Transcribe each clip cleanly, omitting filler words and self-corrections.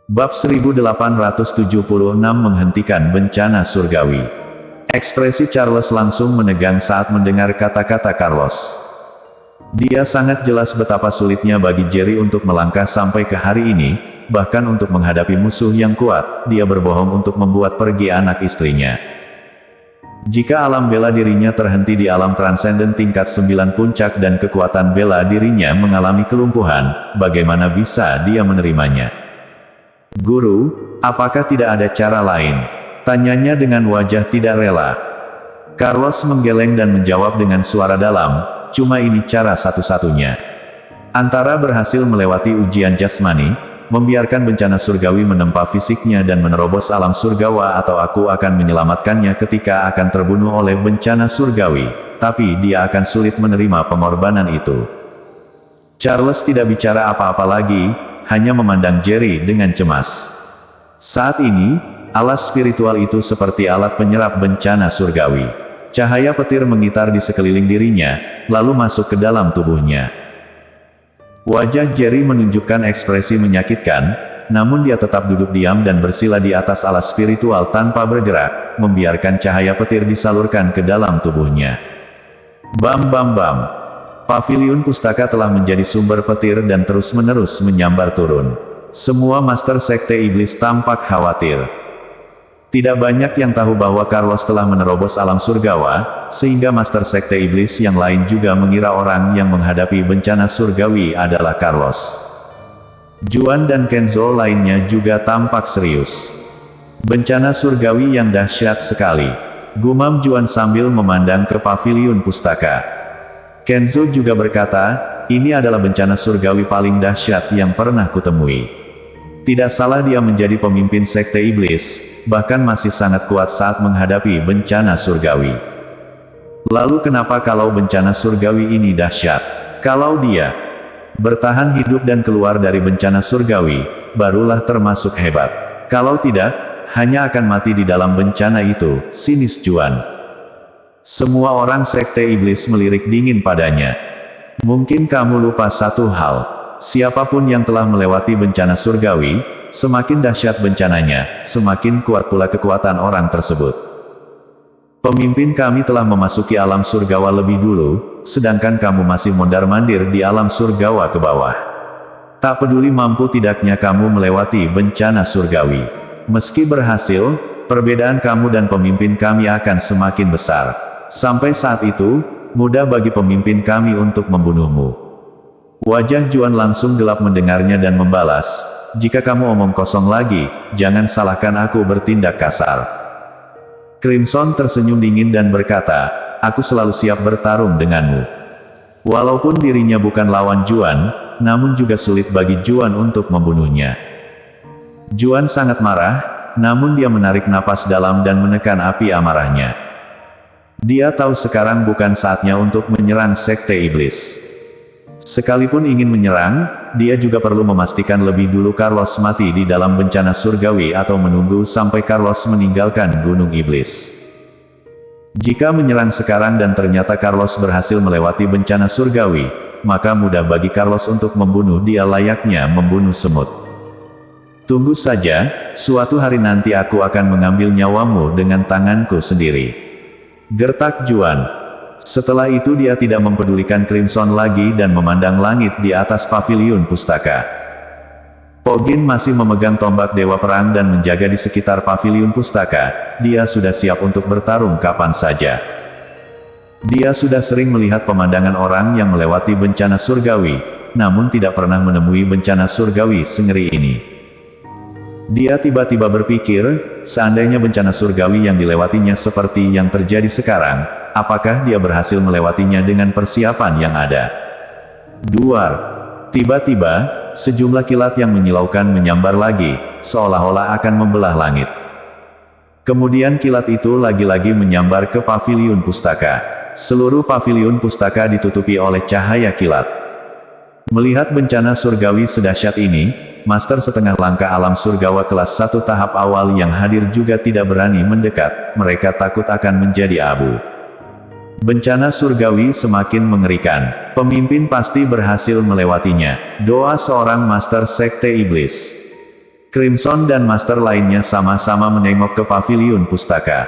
Bab 1876 menghentikan bencana surgawi. Ekspresi Charles langsung menegang saat mendengar kata-kata Carlos. Dia sangat jelas betapa sulitnya bagi Jerry untuk melangkah sampai ke hari ini, bahkan untuk menghadapi musuh yang kuat, dia berbohong untuk membuat pergi anak istrinya. Jika alam bela dirinya terhenti di alam transenden tingkat 9 puncak dan kekuatan bela dirinya mengalami kelumpuhan, bagaimana bisa dia menerimanya? Guru, apakah tidak ada cara lain? Tanyanya dengan wajah tidak rela. Carlos menggeleng dan menjawab dengan suara dalam, cuma ini cara satu-satunya. Antara berhasil melewati ujian jasmani, membiarkan bencana surgawi menempa fisiknya dan menerobos alam surgawa, atau aku akan menyelamatkannya ketika akan terbunuh oleh bencana surgawi, tapi dia akan sulit menerima pengorbanan itu. Charles tidak bicara apa-apa lagi, hanya memandang Jerry dengan cemas. Saat ini, alas spiritual itu seperti alat penyerap bencana surgawi. Cahaya petir mengitar di sekeliling dirinya, lalu masuk ke dalam tubuhnya. Wajah Jerry menunjukkan ekspresi menyakitkan, namun dia tetap duduk diam dan bersila di atas alas spiritual tanpa bergerak, membiarkan cahaya petir disalurkan ke dalam tubuhnya. Bam bam bam. Paviliun pustaka telah menjadi sumber petir dan terus-menerus menyambar turun. Semua Master Sekte Iblis tampak khawatir. Tidak banyak yang tahu bahwa Carlos telah menerobos alam surgawa, sehingga Master Sekte Iblis yang lain juga mengira orang yang menghadapi bencana surgawi adalah Carlos. Juan dan Kenzo lainnya juga tampak serius. Bencana surgawi yang dahsyat sekali, gumam Juan sambil memandang ke paviliun pustaka. Kenzo juga berkata, ini adalah bencana surgawi paling dahsyat yang pernah kutemui. Tidak salah dia menjadi pemimpin Sekte Iblis, bahkan masih sangat kuat saat menghadapi bencana surgawi. Lalu kenapa kalau bencana surgawi ini dahsyat? Kalau dia bertahan hidup dan keluar dari bencana surgawi, barulah termasuk hebat. Kalau tidak, hanya akan mati di dalam bencana itu, sinis Juan. Semua orang Sekte Iblis melirik dingin padanya. Mungkin kamu lupa satu hal. Siapapun yang telah melewati bencana surgawi, semakin dahsyat bencananya, semakin kuat pula kekuatan orang tersebut. Pemimpin kami telah memasuki alam surgawa lebih dulu, sedangkan kamu masih mondar-mandir di alam surgawa ke bawah. Tak peduli mampu tidaknya kamu melewati bencana surgawi. Meski berhasil, perbedaan kamu dan pemimpin kami akan semakin besar. Sampai saat itu, mudah bagi pemimpin kami untuk membunuhmu. Wajah Juan langsung gelap mendengarnya dan membalas, jika kamu omong kosong lagi, jangan salahkan aku bertindak kasar. Crimson tersenyum dingin dan berkata, aku selalu siap bertarung denganmu. Walaupun dirinya bukan lawan Juan, namun juga sulit bagi Juan untuk membunuhnya. Juan sangat marah, namun dia menarik napas dalam dan menekan api amarahnya. Dia tahu sekarang bukan saatnya untuk menyerang Sekte Iblis. Sekalipun ingin menyerang, dia juga perlu memastikan lebih dulu Carlos mati di dalam bencana surgawi atau menunggu sampai Carlos meninggalkan Gunung Iblis. Jika menyerang sekarang dan ternyata Carlos berhasil melewati bencana surgawi, maka mudah bagi Carlos untuk membunuh dia layaknya membunuh semut. Tunggu saja, suatu hari nanti aku akan mengambil nyawamu dengan tanganku sendiri. Gertak Juan. Setelah itu dia tidak mempedulikan Crimson lagi dan memandang langit di atas paviliun pustaka. Pogin masih memegang tombak Dewa Perang dan menjaga di sekitar paviliun pustaka. Dia sudah siap untuk bertarung kapan saja. Dia sudah sering melihat pemandangan orang yang melewati bencana surgawi, namun tidak pernah menemui bencana surgawi sengeri ini. Dia tiba-tiba berpikir, seandainya bencana surgawi yang dilewatinya seperti yang terjadi sekarang, apakah dia berhasil melewatinya dengan persiapan yang ada? Duar. Tiba-tiba, sejumlah kilat yang menyilaukan menyambar lagi, seolah-olah akan membelah langit. Kemudian kilat itu lagi-lagi menyambar ke paviliun pustaka. Seluruh paviliun pustaka ditutupi oleh cahaya kilat. Melihat bencana surgawi sedahsyat ini, Master setengah langkah alam surgawa kelas 1 tahap awal yang hadir juga tidak berani mendekat, mereka takut akan menjadi abu. Bencana surgawi semakin mengerikan, pemimpin pasti berhasil melewatinya, doa seorang Master Sekte Iblis. Crimson dan Master lainnya sama-sama menengok ke paviliun pustaka.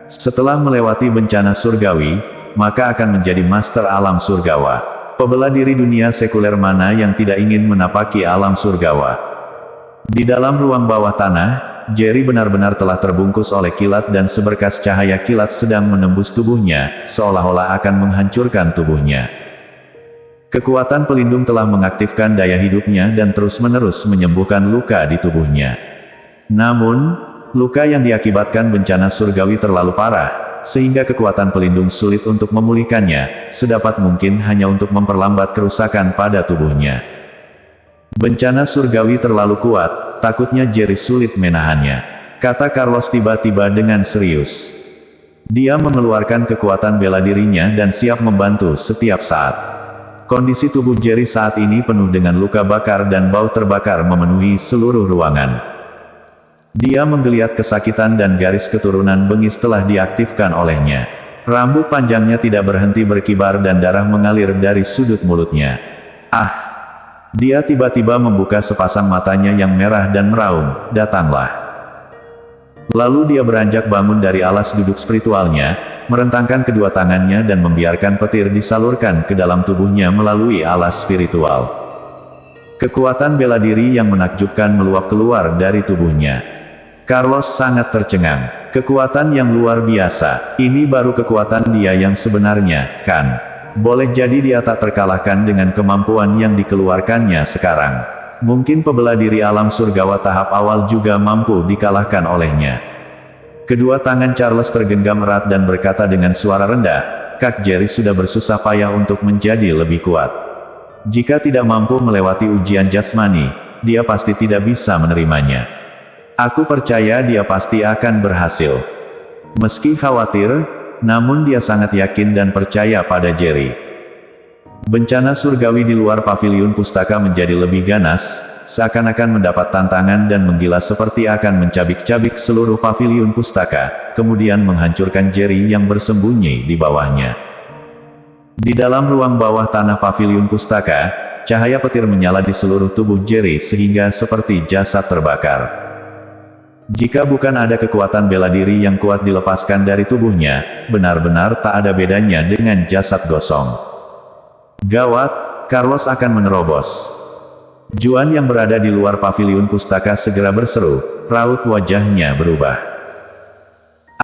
Setelah melewati bencana surgawi, maka akan menjadi Master alam surgawa. Pebela diri dunia sekuler mana yang tidak ingin menapaki alam surgawa? Di dalam ruang bawah tanah, Jerry benar-benar telah terbungkus oleh kilat dan seberkas cahaya kilat sedang menembus tubuhnya, seolah-olah akan menghancurkan tubuhnya. Kekuatan pelindung telah mengaktifkan daya hidupnya dan terus-menerus menyembuhkan luka di tubuhnya. Namun, luka yang diakibatkan bencana surgawi terlalu parah, sehingga kekuatan pelindung sulit untuk memulihkannya, sedapat mungkin hanya untuk memperlambat kerusakan pada tubuhnya. Bencana surgawi terlalu kuat, takutnya Jerry sulit menahannya, kata Carlos tiba-tiba dengan serius. Dia mengeluarkan kekuatan bela dirinya dan siap membantu setiap saat. Kondisi tubuh Jerry saat ini penuh dengan luka bakar dan bau terbakar memenuhi seluruh ruangan. Dia menggeliat kesakitan dan garis keturunan bengis telah diaktifkan olehnya. Rambut panjangnya tidak berhenti berkibar dan darah mengalir dari sudut mulutnya. Dia tiba-tiba membuka sepasang matanya yang merah dan meraung, "Datanglah." Lalu dia beranjak bangun dari alas duduk spiritualnya, merentangkan kedua tangannya dan membiarkan petir disalurkan ke dalam tubuhnya melalui alas spiritual. Kekuatan bela diri yang menakjubkan meluap keluar dari tubuhnya. Carlos sangat tercengang. Kekuatan yang luar biasa. Ini baru kekuatan dia yang sebenarnya, kan? Boleh jadi dia tak terkalahkan dengan kemampuan yang dikeluarkannya sekarang. Mungkin pebela diri alam surgawa tahap awal juga mampu dikalahkan olehnya. Kedua tangan Charles tergenggam erat dan berkata dengan suara rendah, "Kak Jerry sudah bersusah payah untuk menjadi lebih kuat. Jika tidak mampu melewati ujian jasmani, dia pasti tidak bisa menerimanya. Aku percaya dia pasti akan berhasil." Meski khawatir, namun dia sangat yakin dan percaya pada Jerry. Bencana surgawi di luar paviliun pustaka menjadi lebih ganas, seakan-akan mendapat tantangan dan menggila seperti akan mencabik-cabik seluruh paviliun pustaka, kemudian menghancurkan Jerry yang bersembunyi di bawahnya. Di dalam ruang bawah tanah paviliun pustaka, cahaya petir menyala di seluruh tubuh Jerry sehingga seperti jasad terbakar. Jika bukan ada kekuatan bela diri yang kuat dilepaskan dari tubuhnya, benar-benar tak ada bedanya dengan jasad gosong. Gawat, Carlos akan menerobos. Juan yang berada di luar paviliun pustaka segera berseru, raut wajahnya berubah.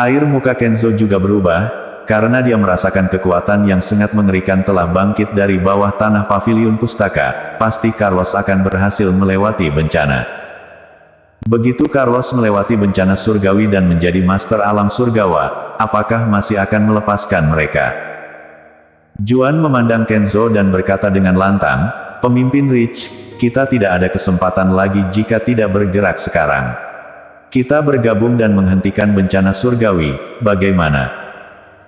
Air muka Kenzo juga berubah, karena dia merasakan kekuatan yang sangat mengerikan telah bangkit dari bawah tanah paviliun pustaka. Pasti Carlos akan berhasil melewati bencana. Begitu Carlos melewati bencana surgawi dan menjadi master alam surgawa, apakah masih akan melepaskan mereka? Juan memandang Kenzo dan berkata dengan lantang, "Pemimpin Rich, kita tidak ada kesempatan lagi jika tidak bergerak sekarang. Kita bergabung dan menghentikan bencana surgawi, bagaimana?"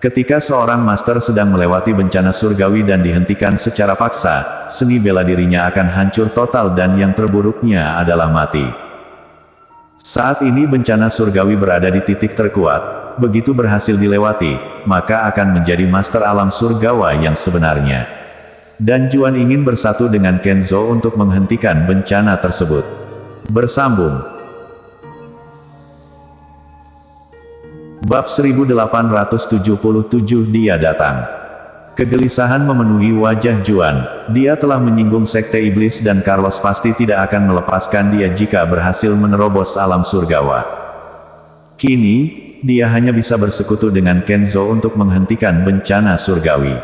Ketika seorang master sedang melewati bencana surgawi dan dihentikan secara paksa, seni bela dirinya akan hancur total dan yang terburuknya adalah mati. Saat ini bencana surgawi berada di titik terkuat. Begitu berhasil dilewati, maka akan menjadi master alam surgawa yang sebenarnya. Dan Juan ingin bersatu dengan Kenzo untuk menghentikan bencana tersebut. Bersambung. Bab 1877 Dia datang. Kegelisahan memenuhi wajah Juan. Dia telah menyinggung sekte iblis dan Carlos pasti tidak akan melepaskan dia jika berhasil menerobos alam surgawa. Kini, dia hanya bisa bersekutu dengan Kenzo untuk menghentikan bencana surgawi.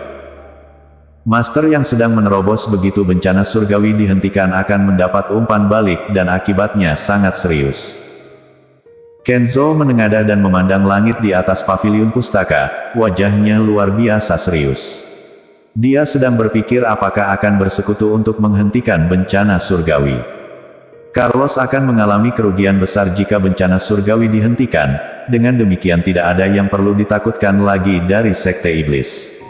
Master yang sedang menerobos begitu bencana surgawi dihentikan akan mendapat umpan balik dan akibatnya sangat serius. Kenzo menengadah dan memandang langit di atas paviliun pustaka, wajahnya luar biasa serius. Dia sedang berpikir apakah akan bersekutu untuk menghentikan bencana surgawi. Carlos akan mengalami kerugian besar jika bencana surgawi dihentikan, dengan demikian tidak ada yang perlu ditakutkan lagi dari sekte iblis.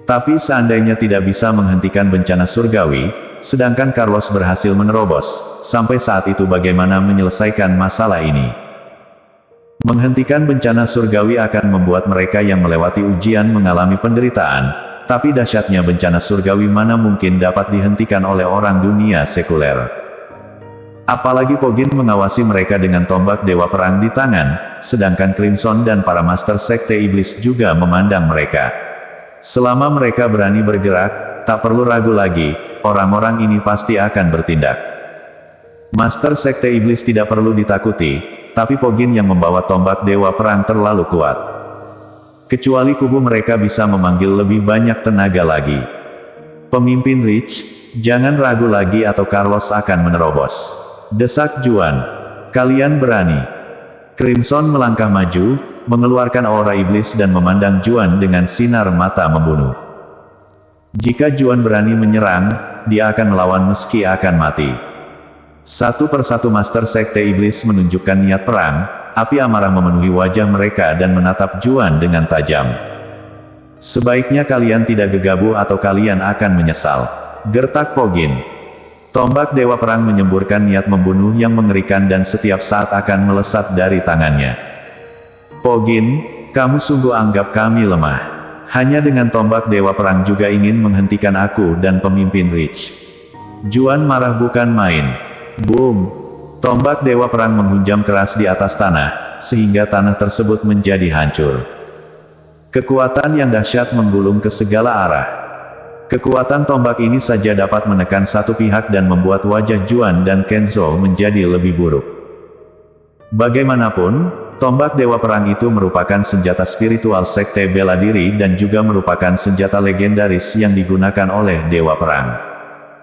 Tapi seandainya tidak bisa menghentikan bencana surgawi, sedangkan Carlos berhasil menerobos, sampai saat itu bagaimana menyelesaikan masalah ini? Menghentikan bencana surgawi akan membuat mereka yang melewati ujian mengalami penderitaan, tapi dahsyatnya bencana surgawi mana mungkin dapat dihentikan oleh orang dunia sekuler. Apalagi Pogin mengawasi mereka dengan tombak Dewa Perang di tangan, sedangkan Crimson dan para Master Sekte Iblis juga memandang mereka. Selama mereka berani bergerak, tak perlu ragu lagi, orang-orang ini pasti akan bertindak. Master Sekte Iblis tidak perlu ditakuti, tapi Pogin yang membawa tombak Dewa Perang terlalu kuat. Kecuali kubu mereka bisa memanggil lebih banyak tenaga lagi. Pemimpin Rich, jangan ragu lagi atau Carlos akan menerobos. Desak Juan. Kalian berani. Crimson melangkah maju, mengeluarkan aura iblis dan memandang Juan dengan sinar mata membunuh. Jika Juan berani menyerang, dia akan melawan meski akan mati. Satu persatu Master Sekte Iblis menunjukkan niat perang, api amarah memenuhi wajah mereka dan menatap Juan dengan tajam. Sebaiknya kalian tidak gegabah atau kalian akan menyesal. Gertak Pogin. Tombak Dewa Perang menyemburkan niat membunuh yang mengerikan dan setiap saat akan melesat dari tangannya. Pogin, kamu sungguh anggap kami lemah. Hanya dengan tombak Dewa Perang juga ingin menghentikan aku dan pemimpin Rich. Juan marah bukan main. Boom! Tombak Dewa Perang menghunjam keras di atas tanah, sehingga tanah tersebut menjadi hancur. Kekuatan yang dahsyat menggulung ke segala arah. Kekuatan tombak ini saja dapat menekan satu pihak dan membuat wajah Juan dan Kenzo menjadi lebih buruk. Bagaimanapun, tombak Dewa Perang itu merupakan senjata spiritual sekte bela diri dan juga merupakan senjata legendaris yang digunakan oleh Dewa Perang.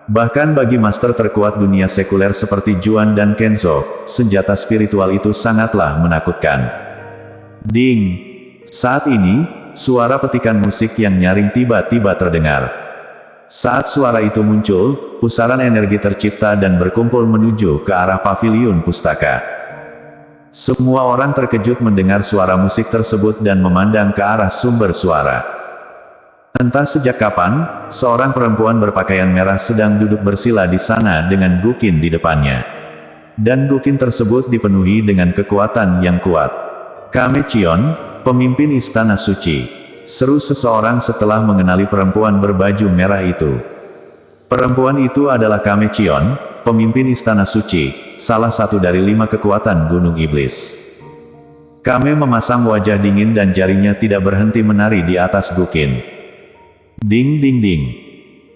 Bahkan bagi master terkuat dunia sekuler seperti Juan dan Kenzo, senjata spiritual itu sangatlah menakutkan. Ding! Saat ini, suara petikan musik yang nyaring tiba-tiba terdengar. Saat suara itu muncul, pusaran energi tercipta dan berkumpul menuju ke arah paviliun pustaka. Semua orang terkejut mendengar suara musik tersebut dan memandang ke arah sumber suara. Entah sejak kapan, seorang perempuan berpakaian merah sedang duduk bersila di sana dengan Gukin di depannya. Dan Gukin tersebut dipenuhi dengan kekuatan yang kuat. Kame Chion, pemimpin Istana Suci. Seru seseorang setelah mengenali perempuan berbaju merah itu. Perempuan itu adalah Kame Chion, pemimpin Istana Suci, salah satu dari 5 kekuatan Gunung Iblis. Kame memasang wajah dingin dan jarinya tidak berhenti menari di atas Gukin. Ding ding ding.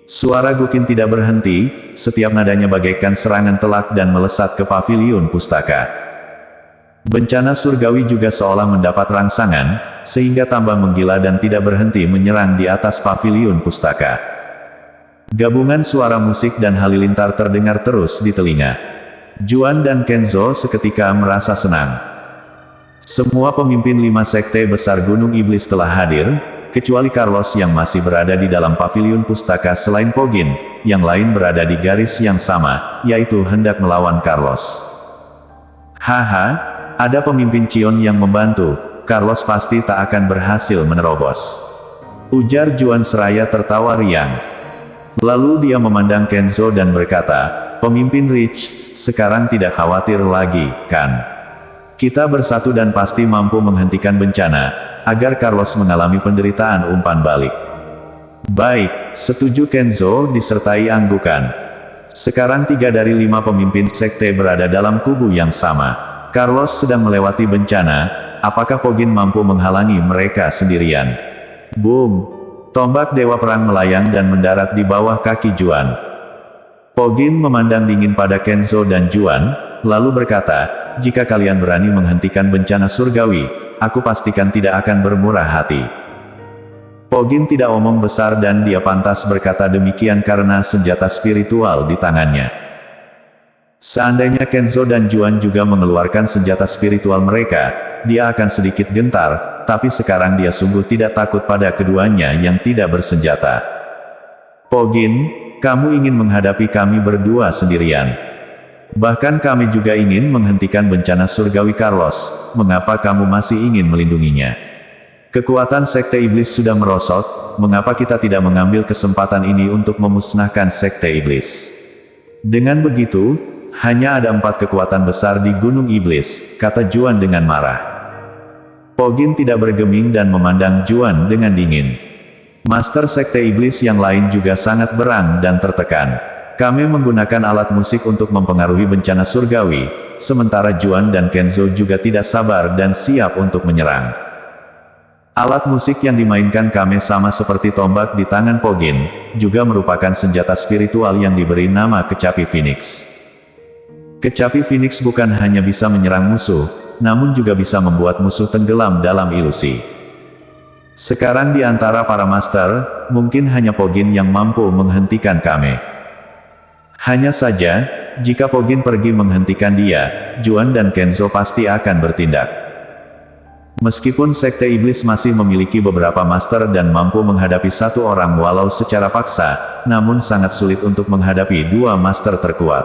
Suara Gukin tidak berhenti, setiap nadanya bagaikan serangan telak dan melesat ke paviliun pustaka. Bencana surgawi juga seolah mendapat rangsangan, sehingga tambah menggila dan tidak berhenti menyerang di atas paviliun pustaka. Gabungan suara musik dan halilintar terdengar terus di telinga. Juan dan Kenzo seketika merasa senang. Semua pemimpin 5 sekte besar Gunung Iblis telah hadir, kecuali Carlos yang masih berada di dalam paviliun pustaka selain Pogin, yang lain berada di garis yang sama, yaitu hendak melawan Carlos. Haha. Ada pemimpin Chion yang membantu, Carlos pasti tak akan berhasil menerobos. Ujar Juan seraya tertawa riang. Lalu dia memandang Kenzo dan berkata, pemimpin Rich, sekarang tidak khawatir lagi, kan? Kita bersatu dan pasti mampu menghentikan bencana, agar Carlos mengalami penderitaan umpan balik. Baik, setuju Kenzo disertai anggukan. Sekarang 3 dari 5 pemimpin sekte berada dalam kubu yang sama. Carlos sedang melewati bencana, apakah Pogin mampu menghalangi mereka sendirian? Boom! Tombak Dewa Perang melayang dan mendarat di bawah kaki Juan. Pogin memandang dingin pada Kenzo dan Juan, lalu berkata, jika kalian berani menghentikan bencana surgawi, aku pastikan tidak akan bermurah hati. Pogin tidak omong besar dan dia pantas berkata demikian karena senjata spiritual di tangannya. Seandainya Kenzo dan Juan juga mengeluarkan senjata spiritual mereka, dia akan sedikit gentar, tapi sekarang dia sungguh tidak takut pada keduanya yang tidak bersenjata. Pogin, kamu ingin menghadapi kami berdua sendirian. Bahkan kami juga ingin menghentikan bencana surgawi Carlos, mengapa kamu masih ingin melindunginya? Kekuatan Sekte Iblis sudah merosot, mengapa kita tidak mengambil kesempatan ini untuk memusnahkan Sekte Iblis? Dengan begitu, hanya ada 4 kekuatan besar di Gunung Iblis, kata Juan dengan marah. Pogin tidak bergeming dan memandang Juan dengan dingin. Master Sekte Iblis yang lain juga sangat berang dan tertekan. Kame menggunakan alat musik untuk mempengaruhi bencana surgawi, sementara Juan dan Kenzo juga tidak sabar dan siap untuk menyerang. Alat musik yang dimainkan Kame sama seperti tombak di tangan Pogin, juga merupakan senjata spiritual yang diberi nama Kecapi Phoenix. Kecapi Phoenix bukan hanya bisa menyerang musuh, namun juga bisa membuat musuh tenggelam dalam ilusi. Sekarang di antara para master, mungkin hanya Pogin yang mampu menghentikan Kame. Hanya saja, jika Pogin pergi menghentikan dia, Juan dan Kenzo pasti akan bertindak. Meskipun Sekte Iblis masih memiliki beberapa master dan mampu menghadapi satu orang walau secara paksa, namun sangat sulit untuk menghadapi dua master terkuat.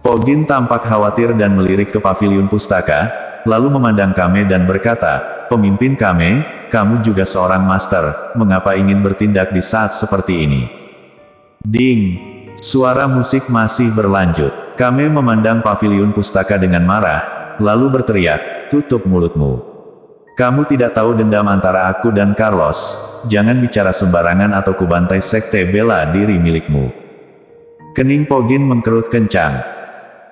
Pogin tampak khawatir dan melirik ke paviliun pustaka, lalu memandang Kame dan berkata, "Pemimpin Kame, kamu juga seorang master, mengapa ingin bertindak di saat seperti ini?" Ding! Suara musik masih berlanjut. Kame memandang paviliun pustaka dengan marah, lalu berteriak, "Tutup mulutmu. Kamu tidak tahu dendam antara aku dan Carlos, jangan bicara sembarangan atau kubantai sekte bela diri milikmu." Kening Pogin mengkerut kencang.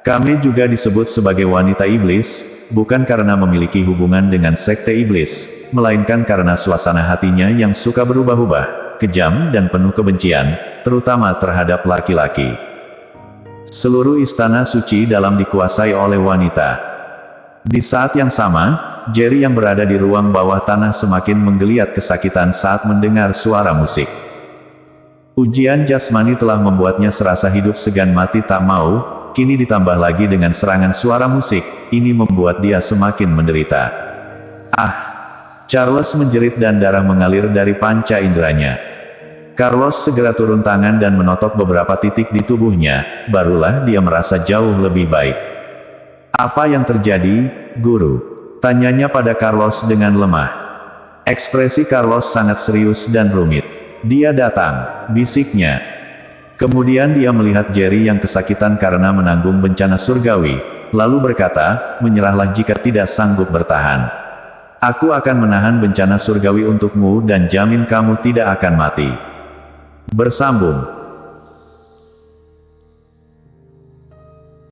Kame juga disebut sebagai wanita iblis, bukan karena memiliki hubungan dengan sekte iblis, melainkan karena suasana hatinya yang suka berubah-ubah, kejam dan penuh kebencian, terutama terhadap laki-laki. Seluruh istana suci dalam dikuasai oleh wanita. Di saat yang sama, Jerry yang berada di ruang bawah tanah semakin menggeliat kesakitan saat mendengar suara musik. Ujian jasmani telah membuatnya serasa hidup segan mati tak mau. Kini ditambah lagi dengan serangan suara musik, ini membuat dia semakin menderita. Ah! Charles menjerit dan darah mengalir dari panca inderanya. Carlos segera turun tangan dan menotok beberapa titik di tubuhnya, barulah dia merasa jauh lebih baik. "Apa yang terjadi, Guru?" tanyanya pada Carlos dengan lemah. Ekspresi Carlos sangat serius dan rumit. "Dia datang," bisiknya. Kemudian dia melihat Jerry yang kesakitan karena menanggung bencana surgawi, lalu berkata, "Menyerahlah jika tidak sanggup bertahan. Aku akan menahan bencana surgawi untukmu dan jamin kamu tidak akan mati." Bersambung.